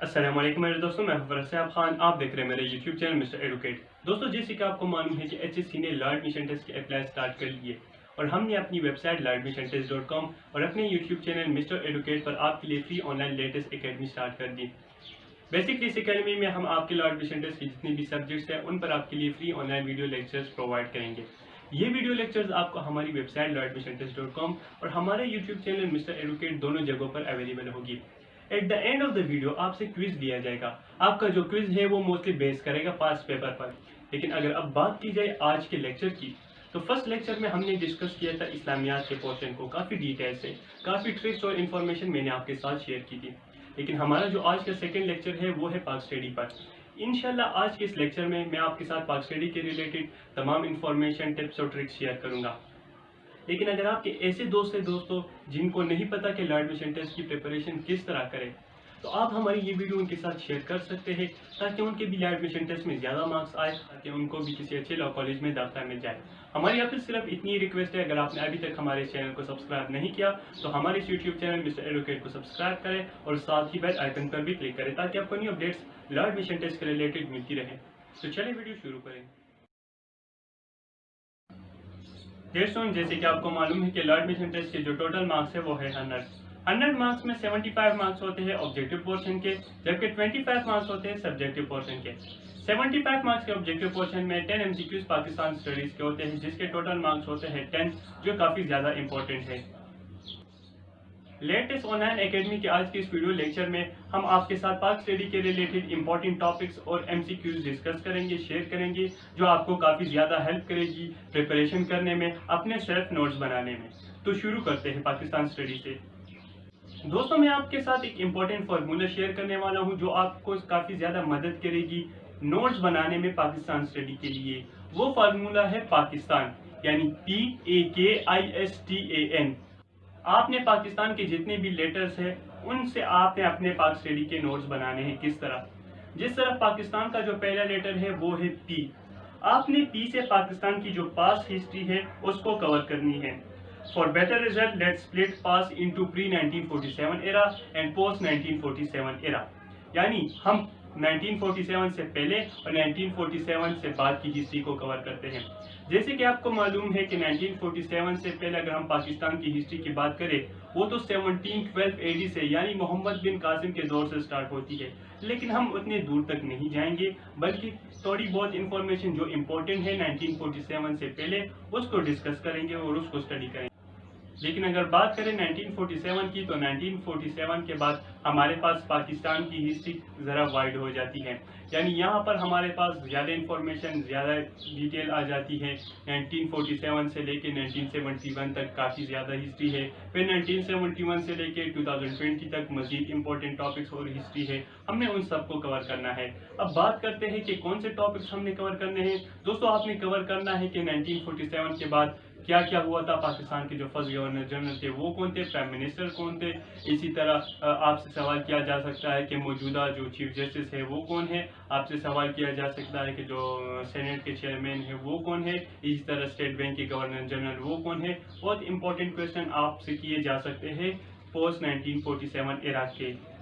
अस्सलाम वालेकुम मेरे दोस्तों, मैं हूं फरसाब खान। आप देख रहे हैं मेरे YouTube चैनल मिस्टर एडुकेट। दोस्तों, जैसे कि आपको मालूम है कि HSC ने लॉ एडमिशन टेस्ट के अप्लाई स्टार्ट कर लिए और हमने अपनी वेबसाइट lawadmissiontest.com और अपने YouTube चैनल मिस्टर एडुकेट पर आपके लिए free online latest academy start कर दी। बेसिकली इस एकेडमी में हम आपके लॉ एडमिशन टेस्ट के जितने भी सब्जेक्ट्स हैं उन पर आपके लिए free online video lectures provide करेंगे। ये वीडियो लेक्चर्स आपको हमारी वेबसाइट lawadmissiontest.com और हमारे YouTube चैनल मिस्टर एडुकेट दोनों जगहों पर अवेलेबल होगी। At the end of the video आपसे क्विज दिया जाएगा। आपका जो क्विज है वो मोस्टली बेस करेगा पास्ट पेपर पर। लेकिन अगर अब बात की जाए आज के लेक्चर की, तो फर्स्ट लेक्चर में हमने डिस्कस किया था इस्लामियात के पोर्शन को काफ़ी डिटेल से, काफ़ी ट्रिक्स और इन्फॉर्मेशन मैंने आपके साथ शेयर की थी। लेकिन हमारा जो आज का सेकेंड लेक्चर है वो है पाक स्टडी पर। इंशाल्लाह आज के इस लेक्चर में मैं आपके साथ पाक स्टडी के रिलेटेड तमाम इन्फॉर्मेशन, टिप्स और ट्रिक्स शेयर करूँगा। लेकिन अगर आपके ऐसे दोस्त हैं दोस्तों जिनको नहीं पता कि लॉ एडमिशन टेस्ट की प्रिपरेशन किस तरह करें, तो आप हमारी ये वीडियो उनके साथ शेयर कर सकते हैं ताकि उनके भी लॉ एडमिशन टेस्ट में ज़्यादा मार्क्स आए, ताकि उनको भी किसी अच्छे लॉ कॉलेज में दाखिला मिल जाए। हमारी आपसे सिर्फ इतनी रिक्वेस्ट है, अगर आपने अभी तक हमारे चैनल को सब्सक्राइब नहीं किया तो हमारे इस यूट्यूब चैनल मिस्टर एडुकेट को सब्सक्राइब करें और साथ ही बेल आइकन पर भी क्लिक करें ताकि आपको new updates law admission test के रिलेटेड मिलती रहे। तो चलिए वीडियो शुरू करें। दोस्तों, जैसे कि आपको मालूम है कि लॉ एडमिशन टेस्ट के जो टोटल मार्क्स है वो है 100 मार्क्स में 75 मार्क्स होते हैं ऑब्जेक्टिव पोर्शन के, जबकि 25 मार्क्स होते हैं सब्जेक्टिव पोर्शन के। 75 मार्क्स के ऑब्जेक्टिव पोर्शन में 10 MCQs पाकिस्तान स्टडीज के होते हैं, जिसके टोटल मार्क्स होते हैं 10, जो काफ़ी ज़्यादा इंपॉर्टेंट है। लेटेस्ट ऑनलाइन एकेडमी के आज के इस वीडियो लेक्चर में हम आपके साथ पाक स्टडी के रिलेटेड इंपॉर्टेंट टॉपिक्स और MCQs डिस्कस करेंगे, शेयर करेंगे, जो आपको काफ़ी ज़्यादा हेल्प करेगी प्रिपरेशन करने में, अपने सेल्फ नोट्स बनाने में। तो शुरू करते हैं पाकिस्तान स्टडी से। दोस्तों, मैं आपके साथ एक इम्पॉर्टेंट फार्मूला शेयर करने वाला हूं जो आपको काफ़ी ज़्यादा मदद करेगी नोट्स बनाने में पाकिस्तान स्टडी के लिए। वो फार्मूला है पाकिस्तान, यानी PAKISTAN। आपने पाकिस्तान के जितने भी लेटर्स हैं उनसे आपने अपने पाक स्टडी के नोट्स बनाने हैं। किस तरह? जिस तरह पाकिस्तान का जो पहला लेटर है वो है P। आपने P से पाकिस्तान की जो पास्ट हिस्ट्री है उसको कवर करनी है। For better result let's split pass into pre 1947 era and post 1947 era, यानी हम 1947 से पहले और 1947 से बाद की हिस्ट्री को कवर करते हैं। जैसे कि आपको मालूम है कि 1947 से पहले अगर हम पाकिस्तान की हिस्ट्री की बात करें वो तो 1712 AD से, यानी मोहम्मद बिन कासिम के दौर से स्टार्ट होती है। लेकिन हम उतने दूर तक नहीं जाएंगे, बल्कि थोड़ी बहुत इंफॉर्मेशन जो इम्पोर्टेंट है 1947 से पहले उसको डिस्कस करेंगे और उसको स्टडी करेंगे। लेकिन अगर बात करें 1947 की, तो 1947 के बाद हमारे पास पाकिस्तान की हिस्ट्री ज़रा वाइड हो जाती है, यानी यहाँ पर हमारे पास ज़्यादा इंफॉर्मेशन, ज़्यादा डिटेल आ जाती है। 1947 से लेके 1971 तक काफ़ी ज़्यादा हिस्ट्री है, फिर 1971 से लेके 2020 तक मज़ीद इंपॉर्टेंट टॉपिक्स और हिस्ट्री है, हमने उन सबको कवर करना है। अब बात करते हैं कि कौन से टॉपिक्स हमने कवर करने हैं। दोस्तों, आपने कवर करना है कि 1947 के बाद क्या क्या हुआ था, पाकिस्तान के जो फर्स्ट गवर्नर जनरल थे वो कौन थे, प्राइम मिनिस्टर कौन थे। इसी तरह आपसे सवाल किया जा सकता है कि मौजूदा जो चीफ जस्टिस है वो कौन है। आपसे सवाल किया जा सकता है कि जो सेनेट के चेयरमैन है वो कौन है। इसी तरह स्टेट बैंक के गवर्नर जनरल वो कौन है। बहुत इंपॉर्टेंट क्वेश्चन आपसे किए जा सकते हैं पोस्ट 1947 एरा के।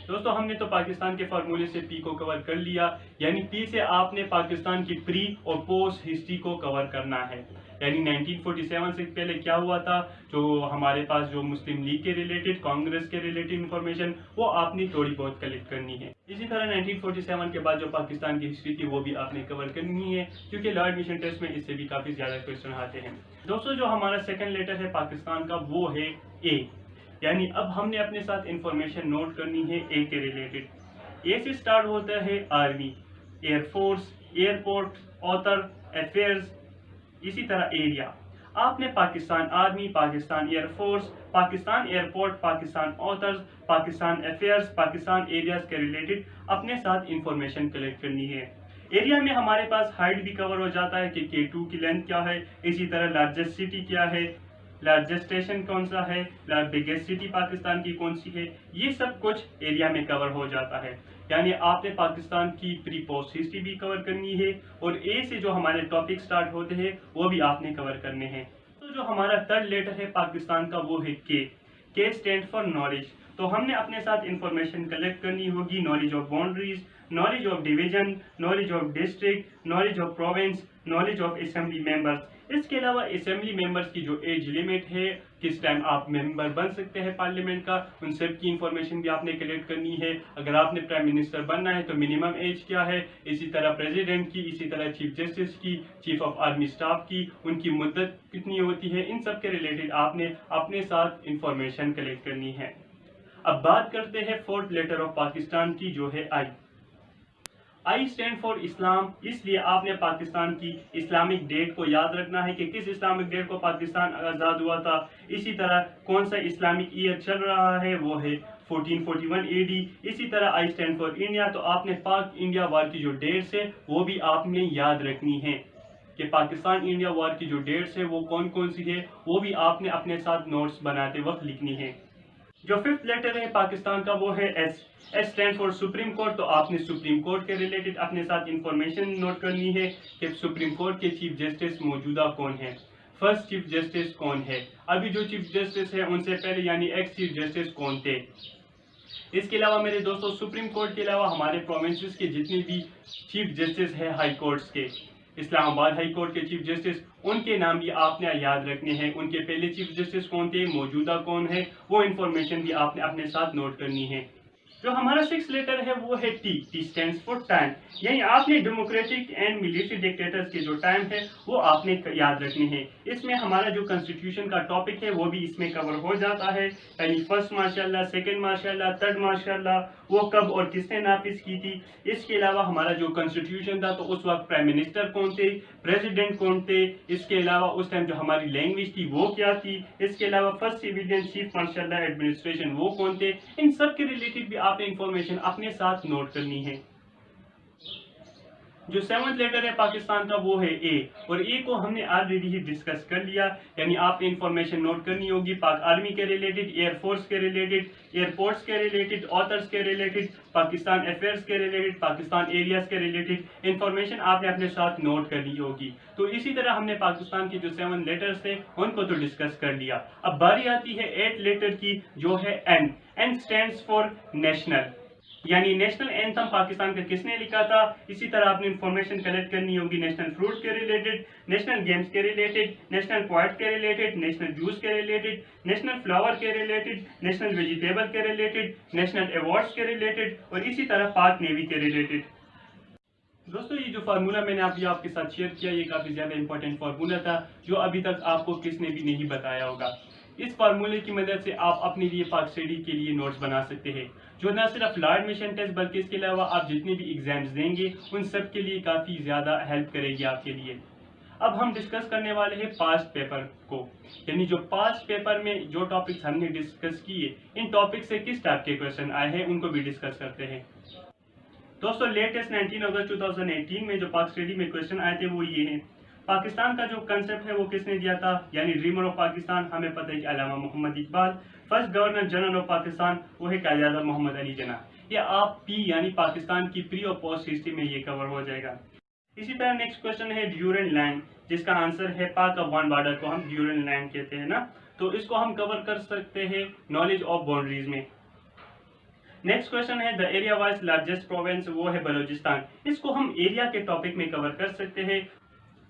दोस्तों, हमने तो पाकिस्तान के फार्मूले से P को कवर कर लिया, यानी P से आपने पाकिस्तान की प्री और पोस्ट हिस्ट्री को कवर करना है। यानी 1947 से पहले क्या हुआ था, जो हमारे पास जो मुस्लिम लीग के रिलेटेड, कांग्रेस के रिलेटेड इंफॉर्मेशन, वो आपने थोड़ी बहुत कलेक्ट करनी है। इसी तरह 1947 के बाद जो पाकिस्तान की हिस्ट्री थी वो भी आपने कवर करनी है, क्योंकि लॉ एडमिशन टेस्ट में इससे भी काफ़ी ज़्यादा क्वेश्चन आते हैं। दोस्तों, जो हमारा सेकेंड लेटर है पाकिस्तान का वो है A, यानी अब हमने अपने साथ इंफॉर्मेशन नोट करनी है ए के रिलेटेड। ए से स्टार्ट होता है army, air force, airport, author, affairs, इसी तरह एरिया। आपने Pakistan army, Pakistan air force, Pakistan airport, Pakistan authors, Pakistan affairs, Pakistan areas के रिलेटेड अपने साथ इंफॉर्मेशन कलेक्ट करनी है। एरिया में हमारे पास हाइट भी कवर हो जाता है कि K2 की लेंथ क्या है, इसी तरह लार्जेस्ट सिटी क्या है, लार्जेस्ट स्टेशन कौन सा है, बिगेस्ट सिटी पाकिस्तान की कौन सी है, ये सब कुछ एरिया में कवर हो जाता है। यानी आपने पाकिस्तान की प्री पोस्ट हिस्ट्री भी कवर करनी है और ए से जो हमारे टॉपिक स्टार्ट होते हैं वो भी आपने कवर करने हैं। तो जो हमारा थर्ड लेटर है पाकिस्तान का वो है के स्टैंड फॉर नॉलेज। तो हमने अपने साथ इंफॉर्मेशन कलेक्ट करनी होगी, knowledge of boundaries, knowledge of division, knowledge of district, knowledge of province, knowledge of assembly members. इसके अलावा असेंबली मेंबर्स की जो एज लिमिट है, किस टाइम आप मेंबर बन सकते हैं पार्लियामेंट का, उन सब की इंफॉर्मेशन भी आपने कलेक्ट करनी है। अगर आपने प्राइम मिनिस्टर बनना है तो मिनिमम एज क्या है, इसी तरह प्रेसिडेंट की, इसी तरह चीफ जस्टिस की, चीफ ऑफ आर्मी स्टाफ की, उनकी मुद्दत कितनी होती है, इन सब के रिलेटेड आपने अपने साथ इंफॉर्मेशन कलेक्ट करनी है। अब बात करते हैं फोर्थ लेटर ऑफ पाकिस्तान की, जो है आई। आई स्टैंड फॉर इस्लाम, इसलिए आपने पाकिस्तान की इस्लामिक डेट को याद रखना है कि किस इस्लामिक डेट को पाकिस्तान आज़ाद हुआ था। इसी तरह कौन सा इस्लामिक ईयर चल रहा है, वो है 1441 AD। इसी तरह आई स्टैंड फॉर इंडिया, तो आपने पाक इंडिया वार की जो डेट्स है वो भी आपने याद रखनी है कि पाकिस्तान इंडिया वार की जो डेट्स है वो कौन कौन सी है, वो भी आपने अपने साथ नोट्स बनाते वक्त लिखनी है। जो फिफ्थ लेटर है पाकिस्तान का वो है S. S stand for supreme court, तो आपने सुप्रीम कोर्ट के रिलेटेड अपने साथ इंफॉर्मेशन नोट करनी है कि सुप्रीम कोर्ट के चीफ जस्टिस मौजूदा कौन है, फर्स्ट चीफ जस्टिस कौन है, अभी जो चीफ जस्टिस है उनसे पहले यानी एक्स चीफ जस्टिस कौन थे। इसके अलावा मेरे दोस्तों, सुप्रीम कोर्ट के अलावा हमारे प्रोविंसेस के जितने भी चीफ जस्टिस है हाई कोर्ट्स के, इस्लामाबाद हाई कोर्ट के चीफ जस्टिस, उनके नाम भी आपने याद रखने हैं। उनके पहले चीफ जस्टिस कौन थे, मौजूदा कौन है, वो इन्फॉर्मेशन भी आपने अपने साथ नोट करनी है। जो हमारा सिक्स लेटर है वो है T. T stands for time, यानी आपने डेमोक्रेटिक एंड मिलिट्री डिक्टेटर्स के जो टाइम है वो आपने याद रखने हैं। इसमें हमारा जो कॉन्स्टिट्यूशन का टॉपिक है वो भी इसमें कवर हो जाता है, यानी first martial, second martial, third martial, वो कब और किसने नाफिज की थी। इसके अलावा हमारा जो कॉन्स्टिट्यूशन था तो उस वक्त प्राइम मिनिस्टर कौन थे, प्रेसिडेंट कौन थे, इसके अलावा उस टाइम जो हमारी लैंग्वेज थी वो क्या थी, इसके अलावा first civilian chief marshal administration वो कौन थे। इन सब के रिलेटेड भी आपने इंफॉर्मेशन अपने साथ नोट करनी है। जो सेवंथ लेटर है पाकिस्तान का वो है ए, और ए को हमने ऑलरेडी ही डिस्कस कर लिया, यानी आपने इंफॉर्मेशन नोट करनी होगी पाक आर्मी के रिलेटेड, एयरफोर्स के रिलेटेड, एयरपोर्ट्स के रिलेटेड, ऑथर्स के रिलेटेड, पाकिस्तान अफेयर्स के रिलेटेड, पाकिस्तान एरियाज के रिलेटेड इंफॉर्मेशन आपने अपने साथ नोट करनी होगी। तो इसी तरह हमने पाकिस्तान के जो 7 लेटर्स थे उनको तो डिस्कस कर लिया। अब बारी आती है 8 लेटर की, जो है N. N stands for national, यानी नेशनल एंथम पाकिस्तान का किसने लिखा था। इसी तरह आपने इंफॉर्मेशन कलेक्ट करनी होगी नेशनल फ्रूट के रिलेटेड, नेशनल गेम्स के रिलेटेड, नेशनल पोएट के रिलेटेड, नेशनल जूस के रिलेटेड, नेशनल फ्लावर के रिलेटेड, नेशनल वेजिटेबल के रिलेटेड, नेशनल अवार्ड्स के रिलेटेड, और इसी तरह पाक नेवी के रिलेटेड। दोस्तों, ये जो फार्मूला मैंने अभी आपके साथ शेयर किया ये काफ़ी ज़्यादा इंपॉर्टेंट फार्मूला था जो अभी तक आपको किसने भी नहीं बताया होगा। इस फार्मूले की मदद से आप अपने लिए पाक स्टडी के लिए नोट्स बना सकते हैं, जो न सिर्फ लॉ एडमिशन टेस्ट बल्कि इसके अलावा आप जितने भी एग्जाम्स देंगे उन सब के लिए काफ़ी ज़्यादा हेल्प करेगी आपके लिए। अब हम डिस्कस करने वाले हैं पास्ट पेपर को, यानी जो पास्ट पेपर में जो टॉपिक्स हमने डिस्कस किए, इन टॉपिक से किस टाइप के क्वेश्चन आए हैं उनको भी डिस्कस करते हैं। दोस्तों, लेटेस्ट 19 अगस्त 2018 में जो पाक स्टडी में क्वेश्चन आए थे वो ये हैं। पाकिस्तान का जो कंसेप्ट है वो किसने दिया था, यानी ड्रीमर ऑफ पाकिस्तान हमें पता है कि Allama Mohammad Iqbal. First governor general of Pakistan वो है कायद आज़म मोहम्मद अली जिन्ना। ये आप पी यानी पाकिस्तान की प्री और पोस्ट हिस्ट्री में ये कवर हो जाएगा। इसी तरह नेक्स्ट क्वेश्चन है ड्यूरेंट लाइन, जिसका आंसर है पाक अफगान बॉर्डर को हम ड्यूरेंट लाइन कहते हैं ना, तो इसको हम कवर कर सकते हैं नॉलेज ऑफ बाउंड्रीज में। नेक्स्ट क्वेश्चन है the area wise largest province, वो है बलूचिस्तान, इसको हम एरिया के टॉपिक में कवर कर सकते हैं।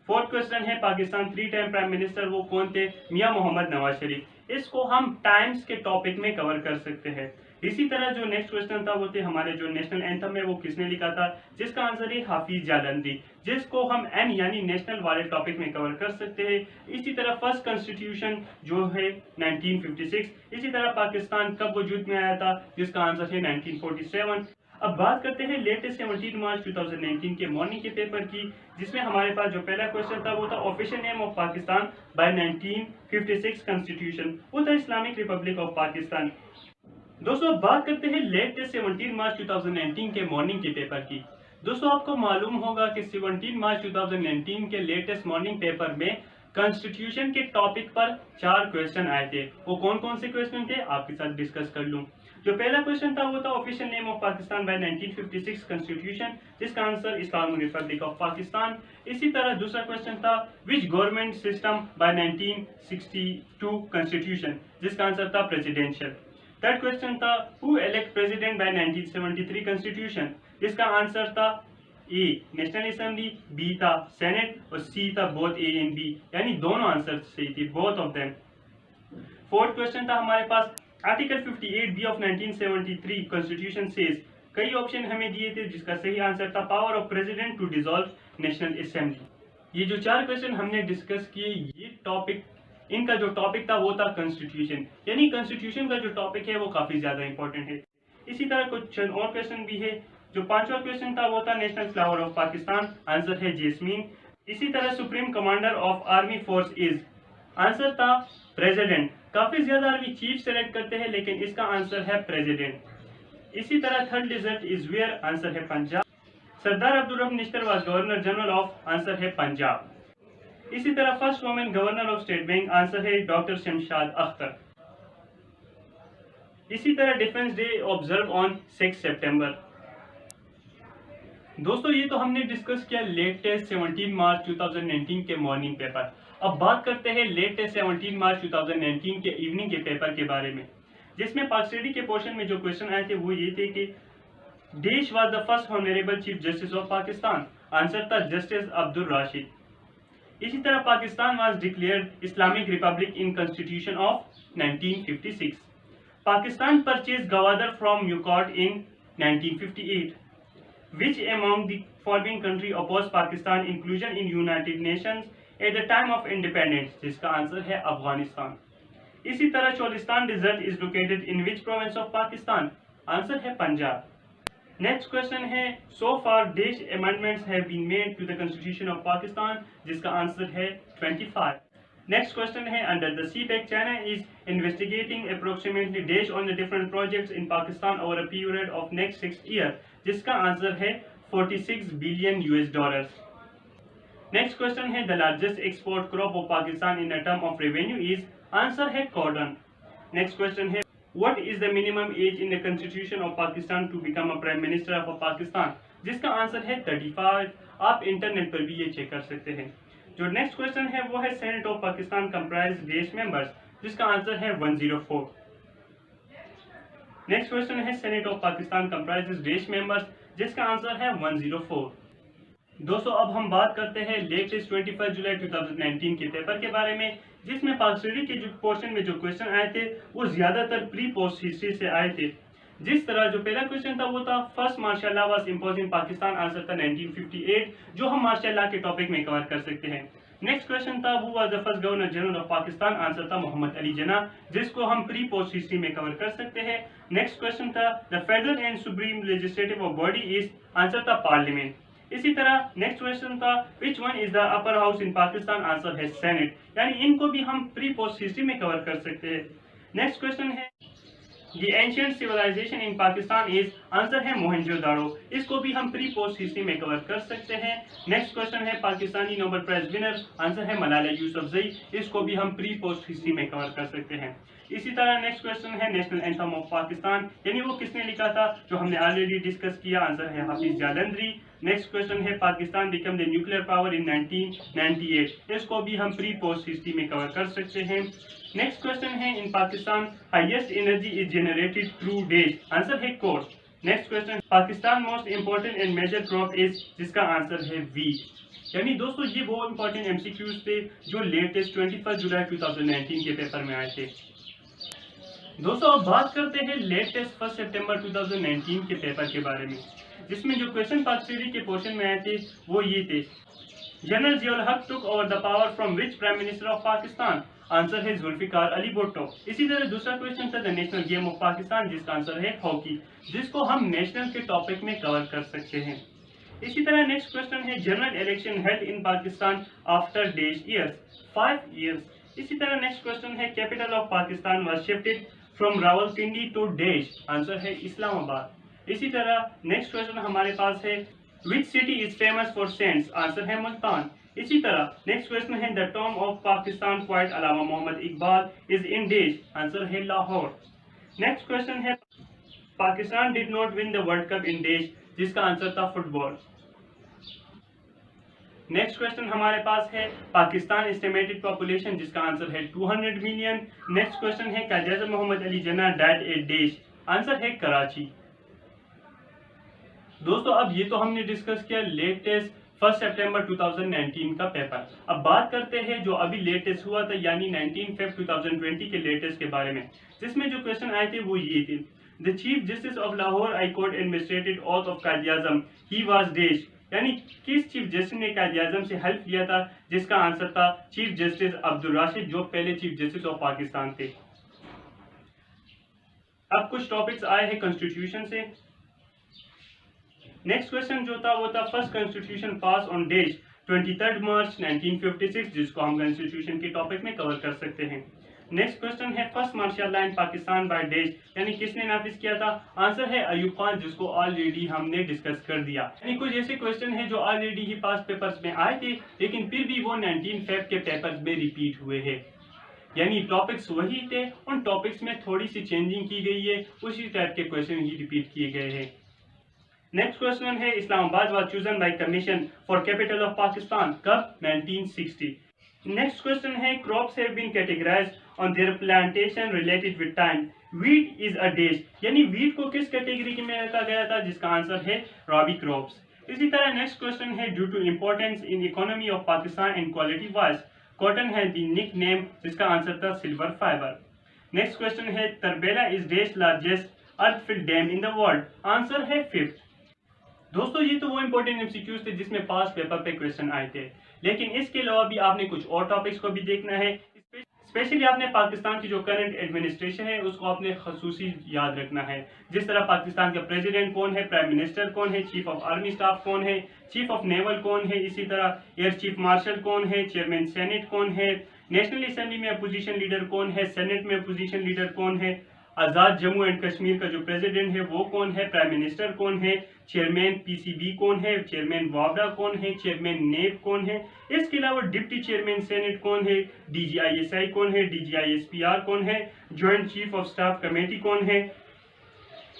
फोर्थ क्वेश्चन है पाकिस्तान 3 टाइम प्राइम मिनिस्टर वो कौन थे, मियां मोहम्मद नवाज शरीफ, इसको हम टाइम्स के टॉपिक में कवर कर सकते हैं। इसी तरह जो नेक्स्ट क्वेश्चन था वो थे हमारे जो नेशनल एंथम है वो किसने लिखा था, जिसका आंसर है हाफिज जालंधरी, जिसको हम एन यानी नेशनल वाले टॉपिक में कवर कर सकते हैं। इसी तरह फर्स्ट कॉन्स्टिट्यूशन जो है 1956, इसी तरह पाकिस्तान कब वजूद में आया था, जिसका आंसर है 1947। अब बात करते हैं लेटेस्ट 17 मार्च 2019 के मॉर्निंग के पेपर की, जिसमें हमारे पास जो पहला क्वेश्चन था वो था official name of Pakistan by 1956 constitution, वो था इस्लामिक रिपब्लिक ऑफ पाकिस्तान। दोस्तों, अब बात करते हैं लेटेस्ट 17 मार्च 2019 के मॉर्निंग के पेपर की। दोस्तों, आपको मालूम होगा कि 17 मार्च 2019 के लेटेस्ट मॉर्निंग पेपर में कॉन्स्टिट्यूशन के टॉपिक पर 4 क्वेश्चन आए थे। वो कौन कौन से क्वेश्चन थे आपके साथ डिस्कस कर लूं। जो पहला क्वेश्चन था वो था official name of Pakistan by 1956 constitution, जिसका answer Islamic republic of Pakistan. इसी तरह दूसरा क्वेश्चन था which government system by 1962 constitution, जिसका आंसर था प्रेसिडेंशियल। थर्ड क्वेश्चन था who elect president by 1973 constitution, जिसका आंसर था ए नेशनल असेंबली, बी था सेनेट और सी था बोथ ए एंड बी, यानी दोनों आंसर सही थे, both of them. Fourth question था हमारे पास article 58 B of 1973 constitution says, कई ऑप्शन हमें दिए थे जिसका सही आंसर था power of president to dissolve national assembly. ये जो 4 क्वेश्चन हमने डिस्कस किए, ये टॉपिक, इनका जो टॉपिक था वो था कॉन्स्टिट्यूशन, यानी कॉन्स्टिट्यूशन का जो टॉपिक है वो काफी ज्यादा इंपॉर्टेंट है। इसी तरह कुछ और क्वेश्चन भी है। जो 5वां क्वेश्चन था वो था national flower of Pakistan, answer है जैस्मीन। इसी तरह supreme commander of army force is, answer था प्रेसिडेंट। काफी ज्यादा आर्मी चीफ सेलेक्ट करते हैं लेकिन इसका आंसर है प्रेसिडेंट। इसी तरह third desert is where, answer है Punjab. Sardar Abdul Rahim Nishtar was governor general of, answer है पंजाब। इसी तरह first women governor of state bank, answer है डॉक्टर शमशाद अख्तर। इसी तरह डिफेंस डे ऑब्जर्व ऑन 6 सितंबर। दोस्तों ये तो हमने डिस्कस किया लेटेस्ट 17 मार्च 2019 के मॉर्निंग पेपर। अब बात करते हैं लेटेस्ट 17 मार्च 2019 के इवनिंग के पेपर के बारे में, जिसमें पाक स्टडी के पोर्शन में जो क्वेश्चन आए थे वो ये थे कि देश was the first honourable chief justice of Pakistan, answer था जस्टिस अब्दुल राशिद। इसी तरह Pakistan was declared Islamic republic in constitution of 1956। Pakistan purchase Gwadar from Muscat in 1958। Which among the following country opposed Pakistan inclusion in United Nations at the time of independence, जिसका answer है अफगानिस्तान। इसी तरह Cholistan desert is located in which province of Pakistan, answer है Punjab. Next question है so far dash amendments have been made to the constitution of Pakistan, जिसका answer है 25। Next question है under the CPEC China is investigating approximately dash on the different projects in Pakistan over a period of next 6 years, जिसका answer है 46 billion US dollars. Next question है the largest export crop of Pakistan in term of revenue is, answer है cotton. Next question है what is the minimum age in the constitution of Pakistan to become a prime minister of Pakistan, जिसका answer है 35। आप internet पर भी ये check कर सकते हैं। जो नेक्स्ट क्वेश्चन है वो है सेनेट ऑफ पाकिस्तान कंप्राइज देश मेंबर्स, जिसका आंसर है 104। नेक्स्ट क्वेश्चन है सेनेट ऑफ पाकिस्तान कंप्राइजेस देश मेंबर्स, जिसका आंसर है 104। दोस्तों अब हम बात करते हैं लेटेस्ट 25 जुलाई 2019 के पेपर के बारे में, जिसमें पाक स्टडी के जो पोर्शन में जो क्वेश्चन आए थे वो ज्यादातर प्री पोस्ट हिस्ट्री से आए थे। जिस तरह जो पहला क्वेश्चन था वो था first martial law was imposed in Pakistan, answer था 1958, जो हम मार्शल लॉ के टॉपिक में कवर कर सकते हैं। नेक्स्ट क्वेश्चन था who was the first governor general of Pakistan, answer था मोहम्मद अली जिन्ना, जिसको हम प्री पोस्ट हिस्ट्री में कवर कर सकते हैं। नेक्स्ट क्वेश्चन था the federal and supreme legislative body is, answer था पार्लियामेंट। इसी तरह नेक्स्ट क्वेश्चन था which one is the upper house in Pakistan, answer है सेनेट, यानी इनको भी हम प्री पोस्ट हिस्ट्री में कवर कर सकते हैं। नेक्स्ट क्वेश्चन है The ancient civilization in Pakistan is, answer है मोहनजोदाड़ो, इसको भी हम प्री पोस्ट हिस्ट्री में कवर कर सकते हैं। नेक्स्ट क्वेश्चन है Pakistani Nobel prize winner, answer है मलाला यूसुफजई, इसको भी हम प्री पोस्ट हिस्ट्री में कवर कर सकते हैं। इसी तरह नेक्स्ट क्वेश्चन है नेशनल एंथम ऑफ पाकिस्तान, यानी वो किसने लिखा था, जो हमने ऑलरेडी डिस्कस किया, आंसर है हाफिज जालंधरी। नेक्स्ट क्वेश्चन है Pakistan become the nuclear power in 1998, इसको भी हम प्री पोस्ट हिस्ट्री में कवर कर सकते हैं। नेक्स्ट क्वेश्चन है in Pakistan highest energy is generated through days, answer है coal. Next question Pakistan most important and major crop is, जिसका आंसर है वीट। यानी दोस्तों ये वो इंपॉर्टेंट एमसीक्यूज थे जो लेटेस्ट 21 जुलाई 2019 के पेपर में आए थे। दोस्तों अब बात करते हैं लेटेस्ट 1 सितंबर 2019 के पेपर के बारे में, जिसमें जो क्वेश्चन पाक स्टडी के पोर्शन में आए थे वो ये थे जनरल जियाउल हक took over the power from which prime minister of Pakistan, answer है जुल्फिकार अली भुट्टो। इसी तरह दूसरा क्वेश्चन था the national game of Pakistan, जिसका आंसर है हॉकी, जिसको हम नेशनल के टॉपिक में कवर कर सकते हैं। इसी तरह नेक्स्ट क्वेश्चन है general election held in Pakistan after dash years, 5 years. इसी तरह नेक्स्ट क्वेश्चन है capital of Pakistan was shifted from Rawalpindi to dash, answer है इस्लामाबाद। इसी तरह नेक्स्ट क्वेश्चन हमारे पास है which city is famous for saints, answer है मुल्तान। इसी तरह नेक्स्ट क्वेश्चन है the tomb of Pakistan poet Allama Mohammad Iqbal is in dash, answer है लाहौर। नेक्स्ट क्वेश्चन है Pakistan did not win the world cup in dash, जिसका आंसर था फुटबॉल। नेक्स्ट क्वेश्चन हमारे पास है पाकिस्तान एस्टिमेटेड पॉपुलेशन, जिसका आंसर है 200 मिलियन। नेक्स्ट क्वेश्चन है कायद-ए-आज़म मोहम्मद अली जिन्ना डाइड एट डैश, आंसर है कराची। दोस्तों अब ये तो हमने डिस्कस किया लेटेस्ट 1 सितंबर 2019 का पेपर। अब बात करते हैं जो अभी लेटेस्ट हुआ था यानी 19 Feb 2020 के लेटेस्ट के बारे में, जिसमें जो क्वेश्चन आए थे वो ये थे, the chief justice of Lahore high court administrated auth of Quaid-e-Azam he was dash, यानी किस चीफ जस्टिस ने कायद-ए-आज़म से हेल्प लिया था, जिसका आंसर था चीफ जस्टिस अब्दुल राशिद, जो पहले चीफ जस्टिस ऑफ पाकिस्तान थे। अब कुछ टॉपिक्स आए हैं कॉन्स्टिट्यूशन से। नेक्स्ट क्वेश्चन जो था वो था first constitution pass on dash 23 मार्च 1956, जिसको हम कॉन्स्टिट्यूशन के टॉपिक में कवर कर सकते हैं। नेक्स्ट क्वेश्चन है first martial law in Pakistan by dash, यानी किसने नाफिज किया था, आंसर है अयूब खान, जिसको ऑलरेडी हमने डिस्कस कर दिया। यानी कुछ ऐसे क्वेश्चन है जो ऑलरेडी ही पास पेपर्स में आए थे, लेकिन फिर भी वो 19 फेब के पेपर्स में रिपीट हुए हैं, यानी टॉपिक्स वही थे, उन टॉपिक्स में थोड़ी सी चेंजिंग की गई है, उसी टाइप के क्वेश्चन ही रिपीट किए गए हैं। नेक्स्ट क्वेश्चन है Islamabad was chosen by commission for capital of Pakistan, कब, 1960। नेक्स्ट क्वेश्चन है crops have been categorised on their plantation related with time, wheat is a dash, यानी वीट को किस कैटेगरी में रखा गया था, जिसका आंसर है रबी क्रॉप्स। इसी तरह नेक्स्ट क्वेश्चन है due to importance in economy of Pakistan and quality wise cotton है द निक नेम, जिसका आंसर था सिल्वर फाइबर। नेक्स्ट क्वेश्चन है Tarbela is dash largest earth dam in the world, answer है 5th। दोस्तों ये तो वो इंपॉर्टेंट एमसीक्यूज थे जिसमें पास पेपर पे क्वेश्चन आए थे, लेकिन इसके अलावा भी आपने कुछ और टॉपिक्स को भी देखना है। स्पेशली आपने पाकिस्तान की जो करंट एडमिनिस्ट्रेशन है उसको आपने खसूसी याद रखना है, जिस तरह पाकिस्तान का प्रेसिडेंट कौन है, प्राइम मिनिस्टर कौन है, चीफ ऑफ आर्मी स्टाफ कौन है, चीफ ऑफ नेवल कौन है, इसी तरह एयर चीफ मार्शल कौन है, चेयरमैन सेनेट कौन है, नेशनल असेंबली में अपोजिशन लीडर कौन है, सेनेट में अपोजिशन लीडर कौन है, आज़ाद जम्मू एंड कश्मीर का जो प्रेसिडेंट है वो कौन है, प्राइम मिनिस्टर कौन है, चेयरमैन पीसीबी कौन है, चेयरमैन वावडा कौन है, चेयरमैन नेब कौन है, इसके अलावा डिप्टी चेयरमैन सेनेट कौन है, डीजीआईएसआई कौन है, डीजीआईएसपीआर कौन है, joint chief of staff committee कौन है।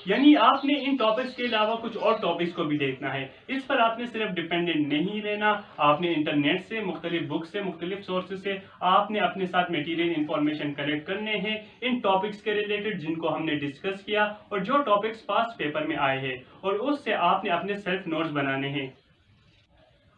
यानी आपने इन टॉपिक्स के अलावा कुछ और टॉपिक्स को भी देखना है। इस पर आपने सिर्फ डिपेंडेंट नहीं रहना, आपने इंटरनेट से, मुख्तलिफ बुक से, मुख्तलिफ सोर्सेज से आपने अपने साथ मटेरियल इंफॉर्मेशन कलेक्ट करने हैं इन टॉपिक्स के रिलेटेड जिनको हमने डिस्कस किया और जो टॉपिक्स पास्ट पेपर में आए हैं, और उससे आपने अपने सेल्फ नोट्स बनाने हैं।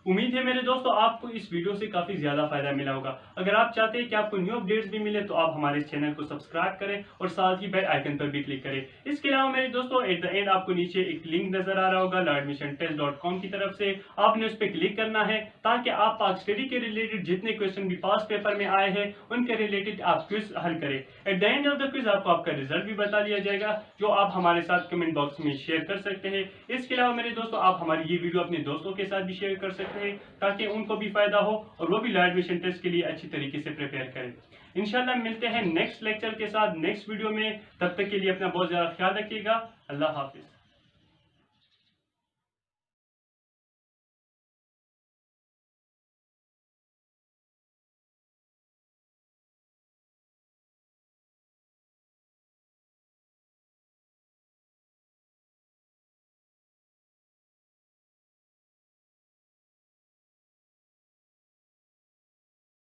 उम्मीद है मेरे दोस्तों आपको इस वीडियो से काफी ज्यादा फायदा मिला होगा। अगर आप चाहते हैं कि आपको न्यू अपडेट्स भी मिले तो आप हमारे चैनल को सब्सक्राइब करें और साथ ही बेल आइकन पर भी क्लिक करें। इसके अलावा मेरे दोस्तों एट द एंड आपको नीचे एक लिंक नजर आ रहा होगा laadmissiontest.com की तरफ से, आपने उस पर क्लिक करना है ताकि आप पाक स्टडी के रिलेटेड जितने क्वेश्चन भी पास पेपर में आए हैं उनके रिलेटेड आप क्विज हल करें। At the end of the quiz आपको आपका रिजल्ट भी बता दिया जाएगा जो आप हमारे साथ कमेंट बॉक्स में शेयर कर सकते हैं। इसके अलावा मेरे दोस्तों आप हमारी ये वीडियो अपने दोस्तों के साथ भी शेयर कर सकते हैं ताकि उनको भी फायदा हो और वो भी लॉ एडमिशन टेस्ट के लिए अच्छी तरीके से प्रिपेयर करें। इंशाल्लाह मिलते हैं नेक्स्ट लेक्चर के साथ नेक्स्ट वीडियो में, तब तक के लिए अपना बहुत ज्यादा ख्याल रखिएगा। अल्लाह हाफिज।